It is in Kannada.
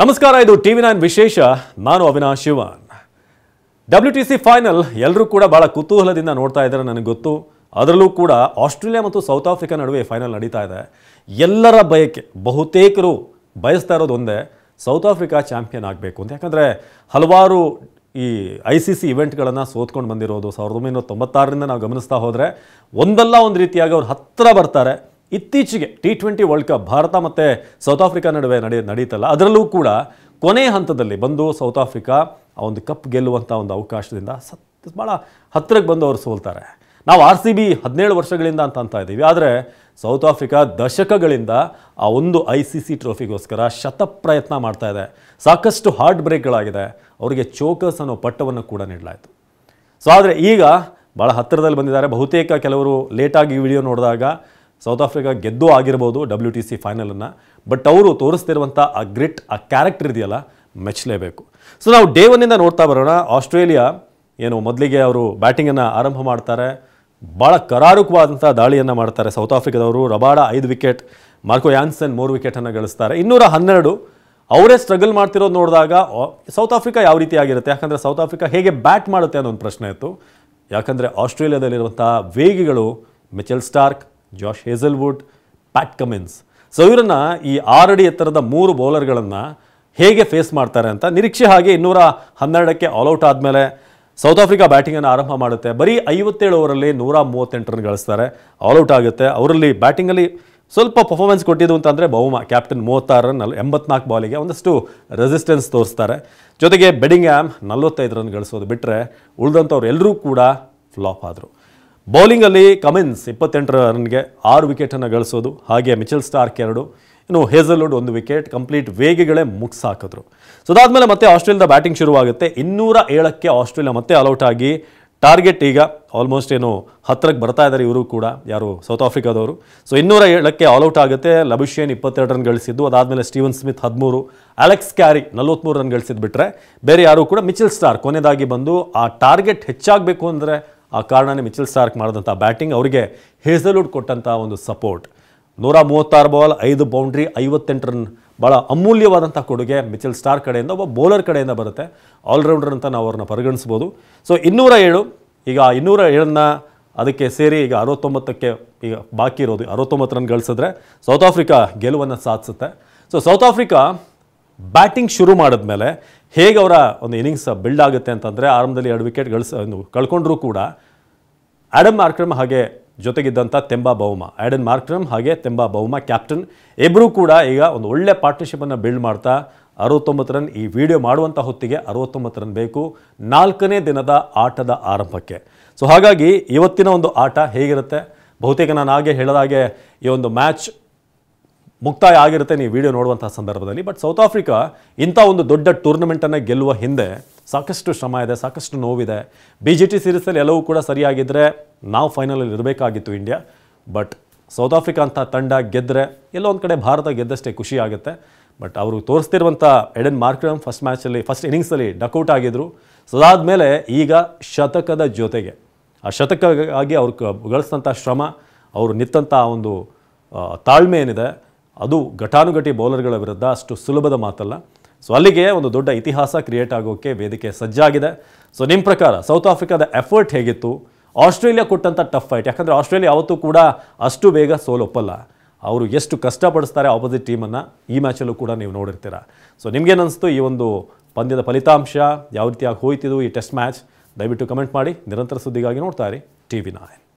ನಮಸ್ಕಾರ, ಇದು ಟಿವಿ9 ವಿಶೇಷ. ನಾನು ಅವಿನಾಶ್ ಶಿವನ್. WTC ಫೈನಲ್ ಎಲ್ಲರೂ ಕೂಡ ಬಹಳ ಕುತೂಹಲದಿಂದ ನೋಡ್ತಾ ಇದ್ದಾರೆ, ನನಗೆ ಗೊತ್ತು. ಅದರಲ್ಲೂ ಕೂಡ ಆಸ್ಟ್ರೇಲಿಯಾ ಮತ್ತು ಸೌತ್ ಆಫ್ರಿಕಾ ನಡುವೆ ಫೈನಲ್ ನಡೀತಾ ಇದೆ. ಎಲ್ಲರ ಬಯಕೆ, ಬಹುತೇಕರು ಬಯಸ್ತಾ ಇರೋದು ಒಂದೇ, ಸೌತ್ ಆಫ್ರಿಕಾ ಚಾಂಪಿಯನ್ ಆಗಬೇಕು ಅಂತ. ಯಾಕಂದರೆ ಹಲವಾರು ಈ ICC ಇವೆಂಟ್ಗಳನ್ನು ಸೋತ್ಕೊಂಡು ಬಂದಿರೋದು 1996ರಿಂದ ನಾವು ಗಮನಿಸ್ತಾ ಹೋದರೆ ಒಂದಲ್ಲ ಒಂದು ರೀತಿಯಾಗಿ ಅವ್ರು ಹತ್ತಿರ ಬರ್ತಾರೆ. ಇತ್ತೀಚೆಗೆ T20 ವರ್ಲ್ಡ್ ಕಪ್ ಭಾರತ ಮತ್ತು ಸೌತ್ ಆಫ್ರಿಕಾ ನಡುವೆ ನಡೀತಲ್ಲ, ಅದರಲ್ಲೂ ಕೂಡ ಕೊನೆ ಹಂತದಲ್ಲಿ ಬಂದು ಸೌತ್ ಆಫ್ರಿಕಾ ಆ ಒಂದು ಕಪ್ ಗೆಲ್ಲುವಂಥ ಒಂದು ಅವಕಾಶದಿಂದ ಭಾಳ ಹತ್ತಿರಕ್ಕೆ ಬಂದು ಅವರು ಸೋಲ್ತಾರೆ. ನಾವು RCB 17 ವರ್ಷಗಳಿಂದ ಅಂತ ಇದ್ದೀವಿ, ಆದರೆ ಸೌತ್ ಆಫ್ರಿಕಾ ದಶಕಗಳಿಂದ ಆ ಒಂದು ICC ಟ್ರೋಫಿಗೋಸ್ಕರ ಶತಪ್ರಯತ್ನ ಮಾಡ್ತಾ ಇದೆ. ಸಾಕಷ್ಟು ಹಾರ್ಟ್ ಬ್ರೇಕ್ಗಳಾಗಿದೆ, ಅವರಿಗೆ ಚೋಕರ್ಸ್ ಅನ್ನೋ ಪಟ್ಟವನ್ನು ಕೂಡ ನೀಡಲಾಯಿತು. ಸೊ ಆದರೆ ಈಗ ಭಾಳ ಹತ್ತಿರದಲ್ಲಿ ಬಂದಿದ್ದಾರೆ. ಬಹುತೇಕ ಕೆಲವರು ಲೇಟಾಗಿ ಈ ವಿಡಿಯೋ ನೋಡಿದಾಗ ಸೌತ್ ಆಫ್ರಿಕಾ ಗೆದ್ದು ಆಗಿರ್ಬೋದು WTC ಫೈನಲನ್ನು, ಬಟ್ ಅವರು ತೋರಿಸ್ತಿರುವಂಥ ಆ ಗ್ರಿಟ್, ಆ ಕ್ಯಾರೆಕ್ಟರ್ ಇದೆಯಲ್ಲ, ಮೆಚ್ಚಲೇಬೇಕು. ಸೊ ನಾವು ಡೇ ಒನ್ನಿಂದ ನೋಡ್ತಾ ಬರೋಣ. ಆಸ್ಟ್ರೇಲಿಯಾ ಏನು ಮೊದಲಿಗೆ ಅವರು ಬ್ಯಾಟಿಂಗನ್ನು ಆರಂಭ ಮಾಡ್ತಾರೆ, ಭಾಳ ಕರಾರುಕವಾದಂಥ ದಾಳಿಯನ್ನು ಮಾಡ್ತಾರೆ ಸೌತ್ ಆಫ್ರಿಕಾದವರು. ರಬಾಡ 5 ವಿಕೆಟ್, ಮಾರ್ಕೋ ಯಾನ್ಸನ್ 3 ವಿಕೆಟನ್ನು ಗಳಿಸ್ತಾರೆ. 212 ಅವರೇ ಸ್ಟ್ರಗಲ್ ಮಾಡ್ತಿರೋದು ನೋಡಿದಾಗ ಸೌತ್ ಆಫ್ರಿಕಾ ಯಾವ ರೀತಿ ಆಗಿರುತ್ತೆ, ಯಾಕಂದರೆ ಸೌತ್ ಆಫ್ರಿಕಾ ಹೇಗೆ ಬ್ಯಾಟ್ ಮಾಡುತ್ತೆ ಅನ್ನೋ ಒಂದು ಪ್ರಶ್ನೆ ಇತ್ತು. ಯಾಕಂದರೆ ಆಸ್ಟ್ರೇಲಿಯಾದಲ್ಲಿರುವಂಥ ವೇಗಿಗಳು Mitchell Starc, Josh Hazlewood, Pat Cummins. So ಇವರನ್ನು ಈ 6 ಅಡಿ ಎತ್ತರದ 3 ಬೌಲರ್ಗಳನ್ನು ಹೇಗೆ ಫೇಸ್ ಮಾಡ್ತಾರೆ ಅಂತ ನಿರೀಕ್ಷೆ. ಹಾಗೆ 212ಕ್ಕೆ ಆಲ್ಔಟ್ ಆದಮೇಲೆ ಸೌತ್ ಆಫ್ರಿಕಾ ಬ್ಯಾಟಿಂಗನ್ನು ಆರಂಭ ಮಾಡುತ್ತೆ. ಬರೀ 57 ಓವರಲ್ಲಿ 138 ರನ್ ಗಳಿಸ್ತಾರೆ, ಆಲ್ಔಟ್ ಆಗುತ್ತೆ. ಅವರಲ್ಲಿ ಬ್ಯಾಟಿಂಗಲ್ಲಿ ಸ್ವಲ್ಪ ಪರ್ಫಾರ್ಮೆನ್ಸ್ ಕೊಟ್ಟಿದ್ದು ಅಂತಂದರೆ ಬೌಮಾ, ಕ್ಯಾಪ್ಟನ್ 36 ರನ್ 84 ಬಾಲಿಗೆ ಒಂದಷ್ಟು ರೆಸಿಸ್ಟೆನ್ಸ್ ತೋರಿಸ್ತಾರೆ. ಜೊತೆಗೆ ಬೆಡಿಂಗ್ಹ್ಯಾಮ್ 45 ರನ್ ಗಳಿಸೋದು ಬಿಟ್ಟರೆ ಉಳಿದಂಥವ್ರು ಎಲ್ಲರೂ ಕೂಡ ಫ್ಲಾಪ್ ಆದರು. ಬೌಲಿಂಗಲ್ಲಿ ಕಮಿನ್ಸ್ 28 ರನ್ಗೆ 6 ವಿಕೆಟನ್ನು ಗಳಿಸೋದು, ಹಾಗೆ ಮಿಚೆಲ್ ಸ್ಟಾರ್ಕ್ 2, ಇನ್ನು ಹೇಸಲ್ವುಡ್ 1 ವಿಕೆಟ್, ಕಂಪ್ಲೀಟ್ ವೇಗಿಗಳೇ ಮುಗಿಸಾಕಿದ್ರು. ಸೊ ಅದಾದಮೇಲೆ ಮತ್ತೆ ಆಸ್ಟ್ರೇಲಿಯಾದ ಬ್ಯಾಟಿಂಗ್ ಶುರುವಾಗುತ್ತೆ. 207ಕ್ಕೆ ಆಸ್ಟ್ರೇಲಿಯಾ ಮತ್ತೆ ಆಲ್ಔಟ್ ಆಗಿ ಟಾರ್ಗೆಟ್ ಈಗ ಆಲ್ಮೋಸ್ಟ್ ಏನು ಹತ್ತಿರಕ್ಕೆ ಬರ್ತಾ ಇದ್ದಾರೆ ಇವರು ಕೂಡ, ಯಾರು ಸೌತ್ ಆಫ್ರಿಕಾದವರು. ಸೊ 207ಕ್ಕೆ ಆಲ್ಔಟ್ ಆಗುತ್ತೆ. ಲಬುಷೇನ್ 22 ರನ್ ಗಳಿಸಿದ್ದು, ಅದಾದಮೇಲೆ Steven Smith 13, Alex Carey 43 run ಗಳಿಸಿದ್ದು ಬಿಟ್ಟರೆ ಬೇರೆ ಯಾರು ಕೂಡ. ಮಿಚೆಲ್ ಸ್ಟಾರ್ಕ್ ಕೊನೆಯದಾಗಿ ಬಂದು ಆ ಟಾರ್ಗೆಟ್ ಹೆಚ್ಚಾಗಬೇಕು ಅಂದರೆ ಆ ಕಾರಣನೇ ಮಿಚೆಲ್ ಸ್ಟಾರ್ಕ್ ಮಾಡಿದಂಥ ಬ್ಯಾಟಿಂಗ್, ಅವರಿಗೆ ಹೇಸಲ್ವುಡ್ ಕೊಟ್ಟಂಥ ಒಂದು ಸಪೋರ್ಟ್. 136 ಬಾಲ್, 5 ಬೌಂಡ್ರಿ, 58 ರನ್, ಭಾಳ ಅಮೂಲ್ಯವಾದಂಥ ಕೊಡುಗೆ ಮಿಚೆಲ್ ಸ್ಟಾರ್ಕ್ ಕಡೆಯಿಂದ, ಒಬ್ಬ ಬೌಲರ್ ಕಡೆಯಿಂದ ಬರುತ್ತೆ. ಆಲ್ರೌಂಡರ್ ಅಂತ ನಾವು ಅವ್ರನ್ನ ಪರಿಗಣಿಸ್ಬೋದು. ಸೊ 207, ಈಗ 207ನ್ನ ಅದಕ್ಕೆ ಸೇರಿ ಈಗ 69ಕ್ಕೆ ಈಗ ಬಾಕಿ ಇರೋದು 69 ರನ್ ಗಳಿಸಿದ್ರೆ ಸೌತ್ ಆಫ್ರಿಕಾ ಗೆಲುವನ್ನು ಸಾಧಿಸುತ್ತೆ. ಸೊ ಸೌತ್ ಆಫ್ರಿಕಾ ಬ್ಯಾಟಿಂಗ್ ಶುರು ಮಾಡಿದ್ಮೇಲೆ ಹೇಗೆ ಅವರ ಒಂದು ಇನ್ನಿಂಗ್ಸ್ ಬಿಲ್ಡ್ ಆಗುತ್ತೆ ಅಂತಂದರೆ, ಆರಂಭದಲ್ಲಿ 2 ವಿಕೆಟ್ ಕಳ್ಕೊಂಡ್ರೂ ಕೂಡ ಆ್ಯಡಮ್ ಮಾರ್ಕ್ರಮ್ ಹಾಗೆ ಜೊತೆಗಿದ್ದಂಥ ತೆಂಬಾ ಬೌಮಾ, ಆ್ಯಡನ್ ಮಾರ್ಕ್ರಮ್ ಹಾಗೆ ತೆಂಬಾ ಬೌಮಾ ಕ್ಯಾಪ್ಟನ್, ಇಬ್ಬರೂ ಕೂಡ ಈಗ ಒಂದು ಒಳ್ಳೆ ಪಾರ್ಟ್ನರ್ಶಿಪ್ಪನ್ನು ಬಿಲ್ಡ್ ಮಾಡ್ತಾ 69 ರನ್. ಈ ವಿಡಿಯೋ ಮಾಡುವಂಥ ಹೊತ್ತಿಗೆ 69 ರನ್ ಬೇಕು 4ನೇ ದಿನದ ಆಟದ ಆರಂಭಕ್ಕೆ. ಸೊ ಹಾಗಾಗಿ ಇವತ್ತಿನ ಒಂದು ಆಟ ಹೇಗಿರುತ್ತೆ, ಬಹುತೇಕ ನಾನು ಹಾಗೆ ಹೇಳಿದಾಗೆ ಈ ಒಂದು ಮ್ಯಾಚ್ ಮುಕ್ತಾಯ ಆಗಿರುತ್ತೆ ನೀವು ವಿಡಿಯೋ ನೋಡುವಂಥ ಸಂದರ್ಭದಲ್ಲಿ. ಬಟ್ ಸೌತ್ ಆಫ್ರಿಕಾ ಇಂಥ ಒಂದು ದೊಡ್ಡ ಟೂರ್ನಮೆಂಟನ್ನು ಗೆಲ್ಲುವ ಹಿಂದೆ ಸಾಕಷ್ಟು ಶ್ರಮ ಇದೆ, ಸಾಕಷ್ಟು ನೋವಿದೆ. BGT ಸೀರೀಸಲ್ಲಿ ಎಲ್ಲವೂ ಕೂಡ ಸರಿಯಾಗಿದ್ದರೆ ನಾವು ಫೈನಲಲ್ಲಿ ಇರಬೇಕಾಗಿತ್ತು ಇಂಡಿಯಾ. ಬಟ್ ಸೌತ್ ಆಫ್ರಿಕಾ ಅಂತ ತಂಡ ಗೆದ್ದರೆ ಎಲ್ಲೋ ಒಂದು ಕಡೆ ಭಾರತ ಗೆದ್ದಷ್ಟೇ ಖುಷಿ ಆಗುತ್ತೆ. ಬಟ್ ಅವರು ತೋರಿಸ್ತಿರುವಂಥ ಎಡನ್ ಮಾರ್ಕ್ರಮ್ ಫಸ್ಟ್ ಇನ್ನಿಂಗ್ಸಲ್ಲಿ ಡಕೌಟ್ ಆಗಿದ್ದರು. ಸೊ ಅದಾದಮೇಲೆ ಈಗ ಶತಕದ ಜೊತೆಗೆ ಆ ಶತಕವಾಗಿ ಅವ್ರು ಗಳಿಸಿದಂಥ ಶ್ರಮ, ಅವರು ನಿಂತಹ ಒಂದು ತಾಳ್ಮೆ ಏನಿದೆ, ಅದು ಘಟಾನುಘಟಿ ಬೌಲರ್ಗಳ ವಿರುದ್ಧ ಅಷ್ಟು ಸುಲಭದ ಮಾತಲ್ಲ. ಸೊ ಅಲ್ಲಿಗೆ ಒಂದು ದೊಡ್ಡ ಇತಿಹಾಸ ಕ್ರಿಯೇಟ್ ಆಗೋಕ್ಕೆ ವೇದಿಕೆ ಸಜ್ಜಾಗಿದೆ. ಸೊ ನಿಮ್ಮ ಪ್ರಕಾರ ಸೌತ್ ಆಫ್ರಿಕಾದ ಎಫರ್ಟ್ ಹೇಗಿತ್ತು, ಆಸ್ಟ್ರೇಲಿಯಾ ಕೊಟ್ಟಂಥ ಟಫ್ ಫೈಟ್, ಯಾಕಂದರೆ ಆಸ್ಟ್ರೇಲಿಯಾ ಯಾವತ್ತೂ ಕೂಡ ಅಷ್ಟು ಬೇಗ ಸೋಲೊಪ್ಪಲ್ಲ, ಅವರು ಎಷ್ಟು ಕಷ್ಟಪಡಿಸ್ತಾರೆ ಆಪೋಸಿಟ್ ಟೀಮನ್ನು, ಈ ಮ್ಯಾಚಲ್ಲೂ ಕೂಡ ನೀವು ನೋಡಿರ್ತೀರ. ಸೊ ನಿಮಗೇನಿಸ್ತು ಈ ಒಂದು ಪಂದ್ಯದ ಫಲಿತಾಂಶ, ಯಾವ ರೀತಿಯಾಗಿ ಹೋಯ್ತಿದ್ದು ಈ ಟೆಸ್ಟ್ ಮ್ಯಾಚ್? ದಯವಿಟ್ಟು ಕಮೆಂಟ್ ಮಾಡಿ. ನಿರಂತರ ಸುದ್ದಿಗಾಗಿ ನೋಡ್ತಾ ಇರಿ ಟಿವಿ9.